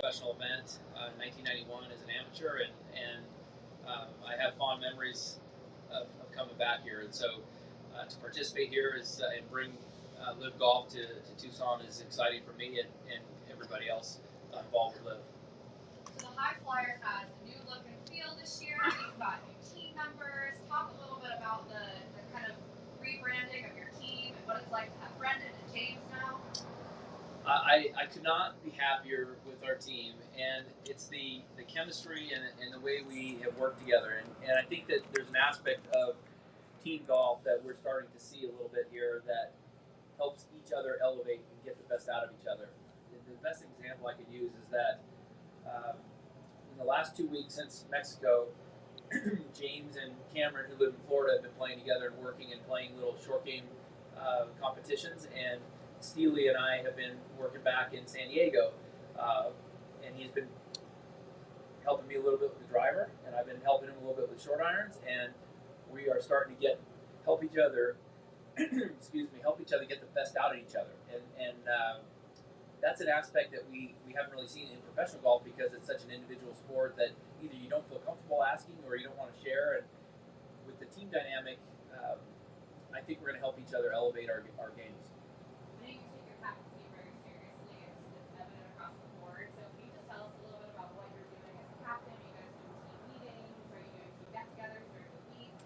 professional event in 1991 as an amateur, and I have fond memories of coming back here. And so to participate here and bring LIV Golf to Tucson is exciting for me and everybody else involved with LIV. So the High Flyers has a new look and feel this year. You've got new team members. Talk a little bit about the kind of rebranding of your team and what it's like to have Brendan and James now. I could not be happier with our team, and it's the chemistry and the way we have worked together. And I think that there's an aspect of team golf that we're starting to see a little bit here that helps each other elevate and get the best out of each other. The best example I could use is that in the last 2 weeks since Mexico, James and Cameron, who live in Florida, have been playing together and working and playing little short game competitions, and Steely and I have been working back in San Diego, and he's been helping me a little bit with the driver, and I've been helping him a little bit with short irons, and we are starting to help each other get the best out of each other, and that's an aspect that we haven't really seen in professional golf because it's such an individual sport that either you don't feel comfortable asking or you don't want to share. And with the team dynamic, I think we're going to help each other elevate our games. I know you take your captaincy very seriously. It's evident across the board. So can you just tell us a little bit about what you're doing as a captain? Are you guys doing team meetings? Are you doing team get-togethers during the week?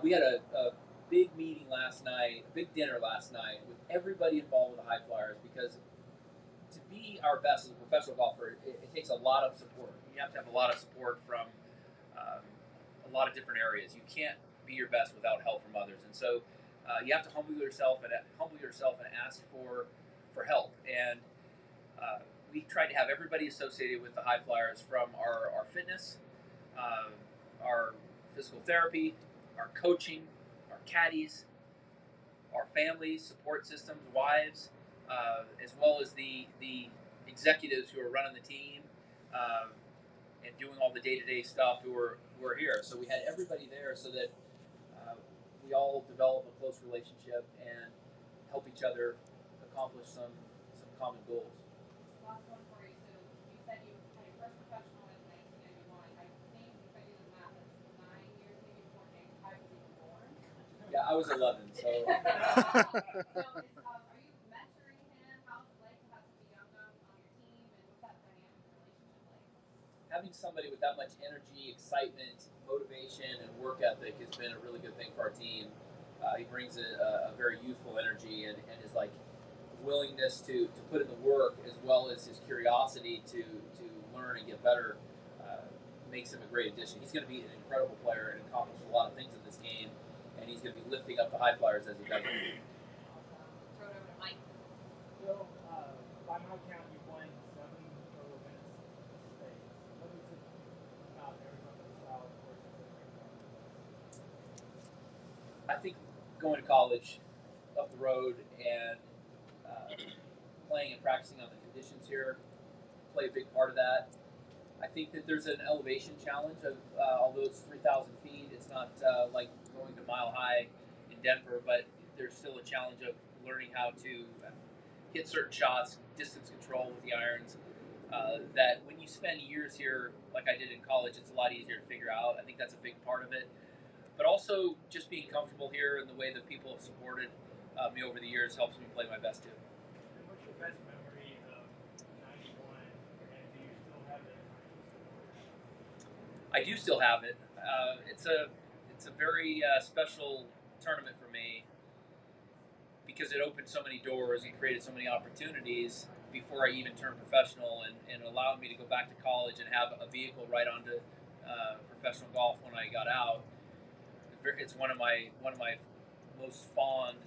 We had a big meeting last night, a big dinner last night with everybody involved with the High Flyers, because to be our best as a professional golfer, it takes a lot of support. You have to have a lot of support from a lot of different areas. You can't be your best without help from others, and so you have to humble yourself and ask for help. And we tried to have everybody associated with the High Flyers, from our fitness, our physical therapy, our coaching, our caddies, our families, support systems, wives, as well as the executives who are running the team and doing all the day-to-day stuff who are here. So we had everybody there so that we all develop a close relationship and help each other accomplish some common goals. Last one for you. So you said you had your first professional in 1991. I think if I do the math, that's 9 years, maybe before James I was even born. Yeah, I was 11. So. So are you mentoring him? How's it like to have such a young gun on your team, and what's that dynamic relationship like? Having somebody with that much energy, excitement, motivation, and work ethic has been a really good thing for our team. He brings a very youthful energy and his willingness to put in the work, as well as his curiosity to learn and get better, makes him a great addition. He's going to be an incredible player and accomplish a lot of things in this game, and he's going to be lifting up the High Flyers as he does it. Throw it over to Mike. Phil, by my count, you've won 7 total events in the state. What is it about Arizona style versus the I think going to college up the road and playing and practicing on the conditions here play a big part of that. I think that there's an elevation challenge of, although it's 3,000 feet, it's not like going to Mile High in Denver, but there's still a challenge of learning how to hit certain shots, distance control with the irons, that when you spend years here, like I did in college, it's a lot easier to figure out. I think that's a big part of it. But also just being comfortable here and the way that people have supported me over the years helps me play my best too. And what's your best memory of 91, and do you still have it? I do still have it. It's a very special tournament for me because it opened so many doors and created so many opportunities before I even turned professional, and allowed me to go back to college and have a vehicle right onto professional golf when I got out. It's one of my most fond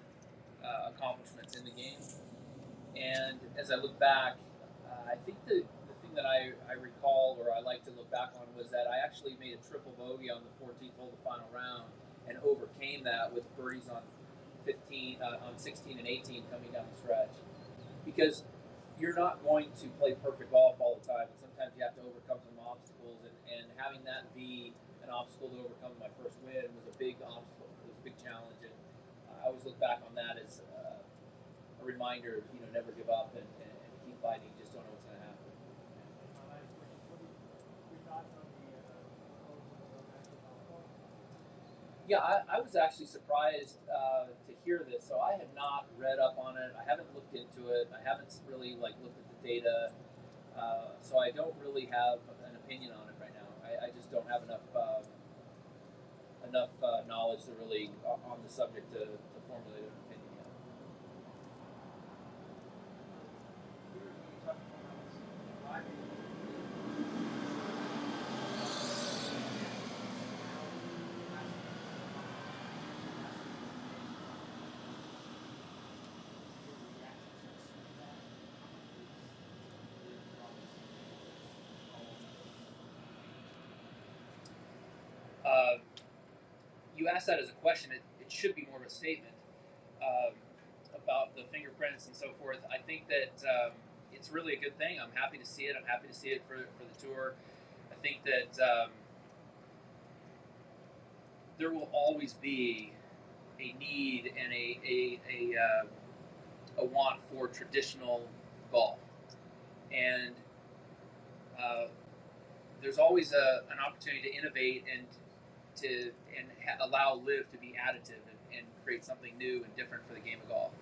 accomplishments in the game. And as I look back, I think the thing that I recall, or I like to look back on, was that I actually made a triple bogey on the 14th hole of the final round and overcame that with birdies on 16 and 18 coming down the stretch. Because you're not going to play perfect golf all the time, and sometimes you have to overcome some obstacles, and having that be an obstacle to overcome my first win was a big obstacle. It was a big challenge, and I always look back on that as a reminder of never give up and keep fighting just don't know what's going to happen. And my last question, what are your thoughts on the proposal of national golf? Yeah, I was actually surprised to hear this. So I have not read up on it. I haven't looked into it. I haven't really looked at the data. So I don't really have an opinion on it right now. I just don't have enough knowledge to really on the subject to formulate an opinion yet. You asked that as a question. It should be more of a statement um, about the fingerprints and so forth. I think that it's really a good thing. I'm happy to see it. I'm happy to see it for the tour. I think that there will always be a need and a want for traditional golf, and there's always an opportunity to innovate and allow LIV to be additive and create something new and different for the game of golf.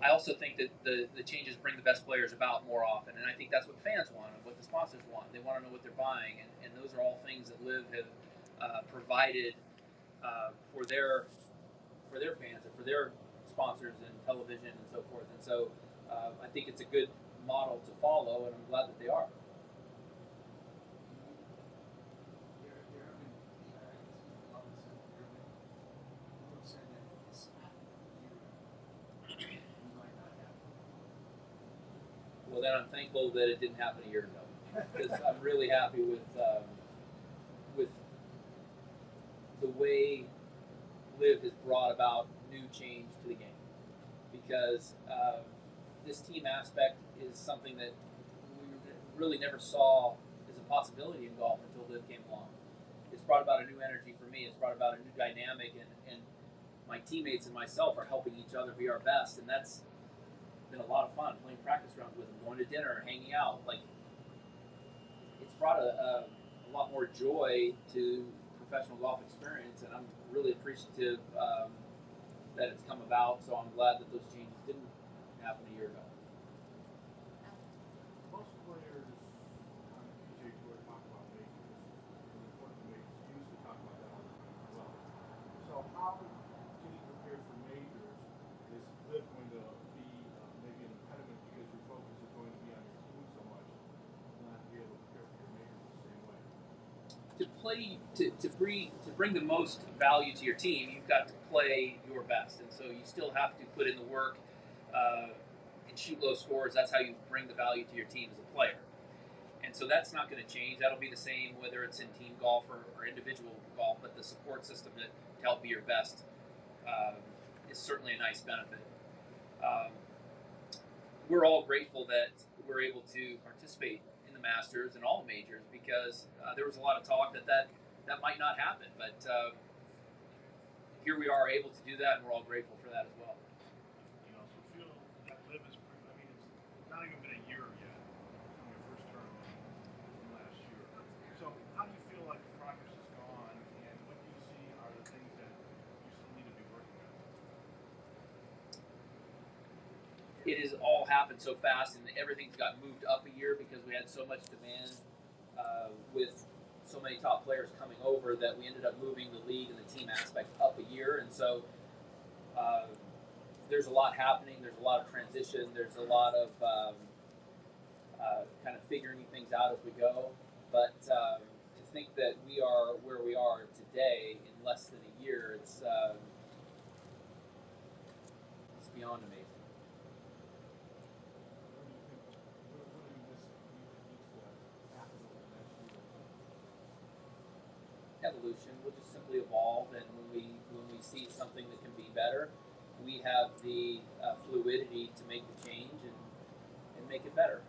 I also think that the changes bring the best players about more often, and I think that's what fans want and what the sponsors want. They want to know what they're buying, and those are all things that LIV have provided for their fans and for their sponsors and television and so forth. And so I think it's a good model to follow, and I'm glad that they are. Well, then I'm thankful that it didn't happen a year ago, because I'm really happy with the way LIV has brought about new change to the game, because this team aspect is something that we really never saw as a possibility in golf until LIV came along. It's brought about a new energy for me. It's brought about a new dynamic, and my teammates and myself are helping each other be our best, and that's been a lot of fun playing practice rounds with them, going to dinner, hanging out. It's brought a lot more joy to professional golf experience, and I'm really appreciative that it's come about. So I'm glad that those changes didn't happen a year ago. Most players on the PGA Tour talk about majors, and important majors. You used to talk about that all the time as well. So how can you prepare for majors? Is LIV going to be maybe an impediment because your focus is going to be on your team so much, and not be able to prepare for your majors the same way? To bring the most value to your team, you've got to play your best, and so you still have to put in the work and shoot low scores. That's how you bring the value to your team as a player, and so that's not going to change. That'll be the same whether it's in team golf or individual golf. But the support system to help be your best is certainly a nice benefit. Um, we're all grateful that we're able to participate in the Masters and all the majors, because there was a lot of talk that might not happen, but here we are able to do that, and we're all grateful for that as well. So Phil, that LIV is, it's not even been a year yet from your first tournament from last year. So how do you feel like the progress has gone, and what do you see are the things that you still need to be working on? It has all happened so fast, and everything's got moved up a year because we had so much demand with so many top players coming over, that we ended up moving the league and the team aspect up a year. And so there's a lot happening. There's a lot of transition. There's a lot of kind of figuring things out as we go. But to think that we are where we are today in less than a year, it's beyond amazing. What do you miss? Needs to happen over the next year? Evolution. We'll just simply evolve, and when we see something that can be better, we have the fluidity to make the change and make it better.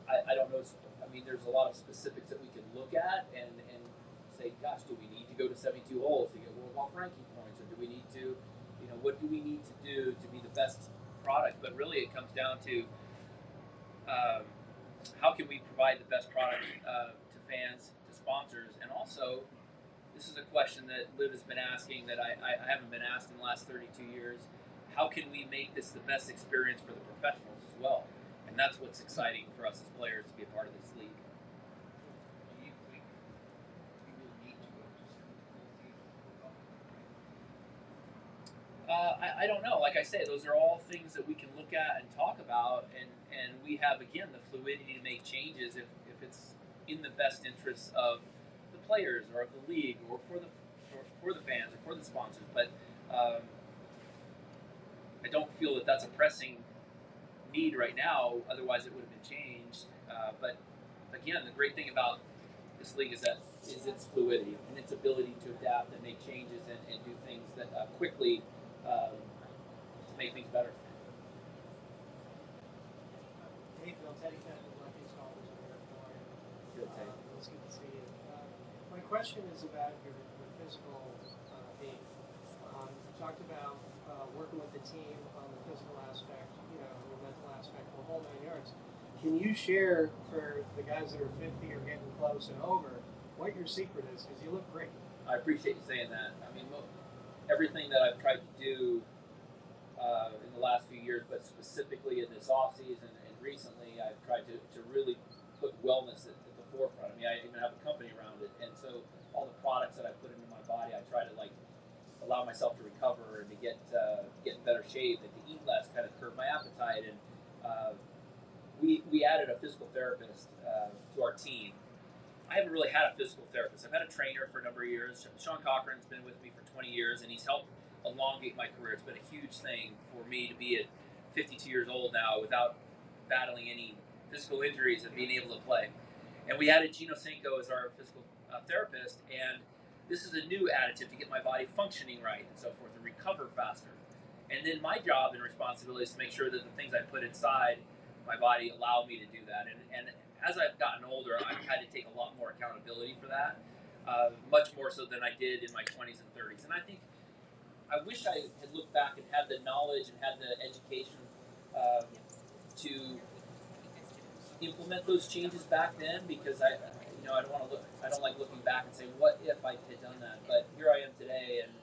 I don't know. I mean, there's a lot of specifics that we can look at and say, gosh, do we need to go to 72 holes to get World Golf ranking points, or do we need to, what do we need to do to be the best product, but really it comes down to how can we provide the best product to fans, to sponsors, and also this is a question that LIV has been asking that I haven't been asked in the last 32 years. How can we make this the best experience for the professionals as well? And that's what's exciting for us as players to be a part of this league. Do you think you will need to go to I don't know. Like I say, those are all things that we can look at and talk about, and we have, again, the fluidity to make changes if it's in the best interests of the players or of the league or for the fans or for the sponsors. But I don't feel that that's a pressing need right now. Otherwise, it would have been changed. But again, the great thing about this league is its fluidity and its ability to adapt and make changes and do things that quickly to make things better. Hey Phil, Teddy Fenton, Lucky Scholars over here for Good, Teddy. It's good to see you. My question is about your physical being. You talked about working with the team on the physical aspect, the mental aspect, the whole 9 yards. Can you share for the guys that are 50 or getting close and over what your secret is? Because you look great. I appreciate you saying that. I mean, everything that I've tried to do in the last few years, but specifically in this off season and recently, I've tried to really put wellness at the forefront. I mean, I even have a company around it, and so all the products that I put into my body, I try to allow myself to recover and to get in better shape and to eat less, kind of curb my appetite. And we added a physical therapist to our team. I haven't really had a physical therapist. I've had a trainer for a number of years. Sean Cochran's been with me for 20 years, and he's helped elongate my career. It's been a huge thing for me to be at 52 years old now without battling any physical injuries and being able to play. And we added Gino Senko as our physical therapist, and this is a new additive to get my body functioning right and so forth and recover faster. And then my job and responsibility is to make sure that the things I put inside my body allow me to do that. And as I've gotten older, I've had to take a lot more accountability for that, much more so than I did in my 20s and 30s. And I wish I had looked back and had the knowledge and had the education to implement those changes back then, because I don't like looking back and say, what if I had done that? But here I am today, and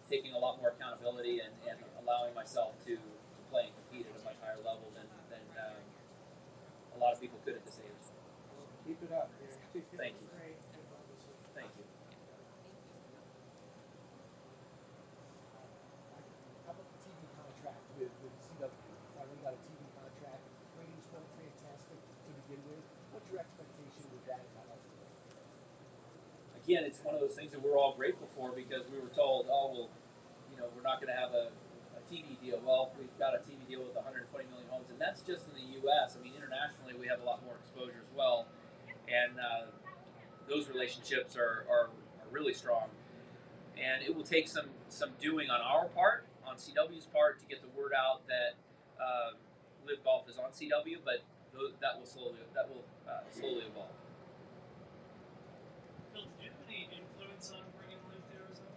taking a lot more accountability and allowing myself to play and compete at a much higher level than a lot of people could at this age. Keep it up. Thank you. Thank you. How about the TV contract with CW? Finally got a TV contract. Ratings weren't fantastic to begin with. What's your expectation with that and how that's going? Again, it's one of those things that we're all grateful for, because we were told, we're not going to have a TV deal. Well, we've got a TV deal with 120 million homes, and that's just in the U.S. I mean, internationally, we have a lot more exposure as well, and those relationships are really strong. And it will take some doing on our part, on CW's part, to get the word out that LIV Golf is on CW, but that will slowly evolve. Phil, did you have any influence on bringing LIV to Arizona?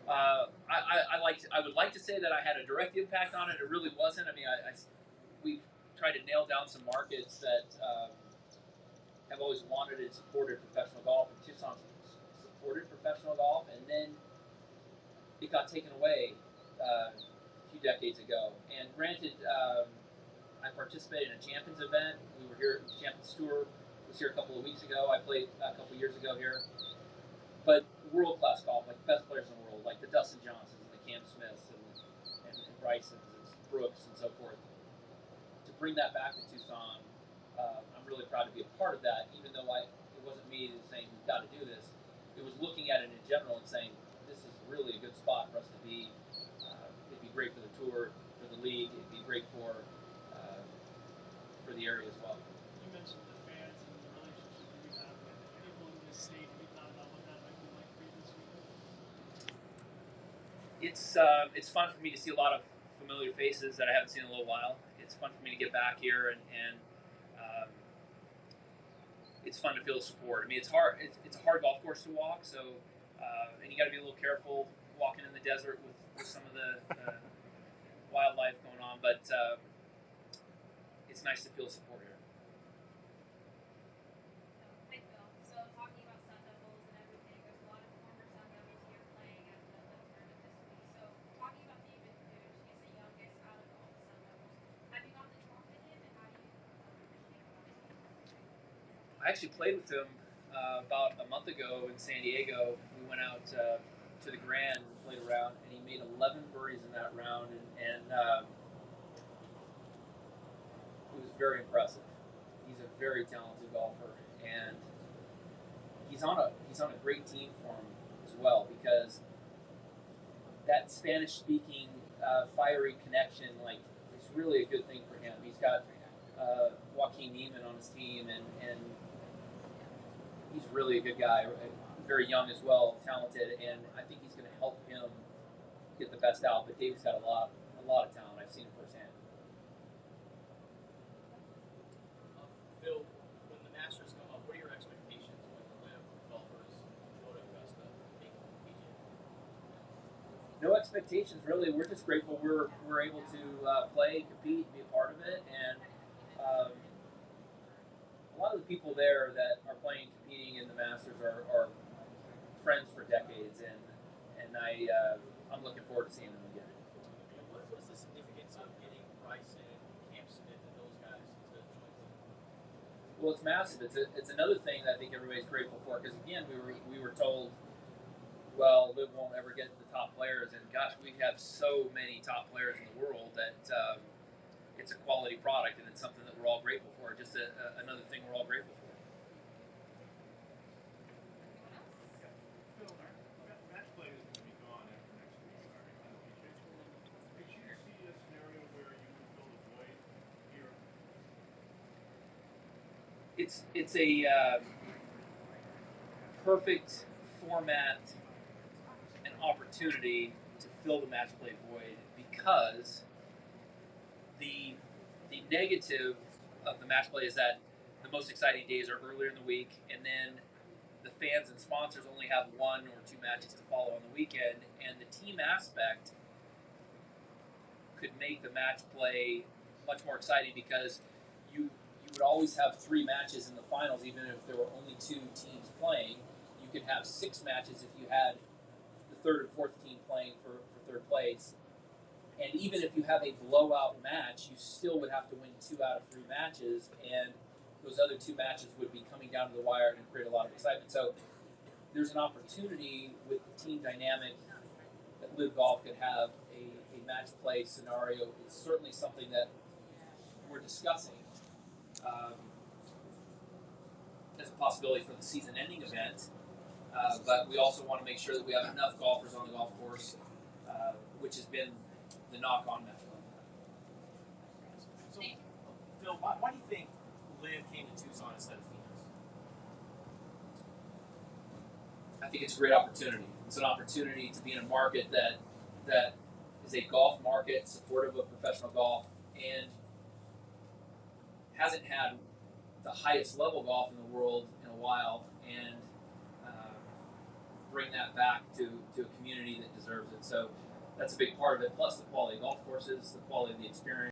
I would like to say that I had a direct impact on it. It really wasn't. I mean, we've tried to nail down some markets that have always wanted and supported professional golf, and Tucson supported professional golf, and then it got taken away a few decades ago. And granted, I participated in a Champions event. We were here. The Champions Tour was here a couple of weeks ago. I played a couple of years ago here. But world-class golf, like the best players in the world, like the Dustin Johnsons and the Cam Smiths and Brysons and Brooks and so forth. To bring that back to Tucson, I'm really proud to be a part of that, even though it wasn't me saying, we've got to do this. It was looking at it in general and saying, this is really a good spot for us to be. It'd be great for the tour, for the league. It'd be great for the area as well. You mentioned the fans and the relationship that you have with people in this state. Have you thought about what that might be like for you this weekend? It's fun for me to see a lot of familiar faces that I haven't seen in a little while. It's fun for me to get back here, and it's fun to feel the support. I mean, it's hard. It's a hard golf course to walk, so and you got to be a little careful walking in the desert with some of the wildlife going on, but it's nice to feel the support here. Hi, Phil. So talking about Sun Devils and everything, there's a lot of former Sun Devils here playing at the tournament this week. So talking about David Pooch, he's the youngest out of all the Sun Devils. Have you gotten to talk to him, and how do you appreciate about him? I actually played with him about a month ago in San Diego. We went out to the Grand and played a round, and he made 11 birdies in that round, and it was very impressive. He's a very talented golfer, and he's on a great team for him as well, because that Spanish-speaking fiery connection, like, is really a good thing for him. He's got Joaquin Neiman on his team, and he's really a good guy, very young as well, talented, and I think he's going to help him get the best out. But David's got a lot of talent. I've seen him firsthand. Phil, when the Masters come up, what are your expectations when the LIV golfers go to Augusta make PGA? No expectations, really. We're just grateful we're able to play, compete, be a part of it, and a lot of the people there that are playing, competing in the Masters are friends for decades, and I'm looking forward to seeing them again. And what is the significance of getting Bryson, Cam Smith, and those guys to join the LIV? Well, it's massive. It's another thing that I think everybody's grateful for, because again, we were told, well, LIV won't ever get the top players, and gosh, we have so many top players in the world that it's a quality product, and it's something that we're all grateful for. Just another thing we're all grateful for. Phil, match play is going to be gone after next week, right, on the PGA Tour. Could you see a scenario where you can fill the void here? It's a perfect format and opportunity to fill the match play void, because the negative of the match play is that the most exciting days are earlier in the week, and then the fans and sponsors only have one or two matches to follow on the weekend, and the team aspect could make the match play much more exciting, because you would always have 3 matches in the finals, even if there were only 2 teams playing. You could have 6 matches if you had the third and fourth team playing for third place. And even if you have a blowout match, you still would have to win 2 out of 3 matches, and those other 2 matches would be coming down to the wire and create a lot of excitement. So there's an opportunity with the team dynamic that LIV Golf could have a match play scenario. It's certainly something that we're discussing as a possibility for the season-ending event. But we also want to make sure that we have enough golfers on the golf course, which has been the knock-on match play. So, Phil, why do you think LIV came to Tucson instead of Phoenix? I think it's a great opportunity. It's an opportunity to be in a market that is a golf market, supportive of professional golf, and hasn't had the highest level golf in the world in a while, and bring that back to a community that deserves it. So that's a big part of it, plus the quality of golf courses, the quality of the experience.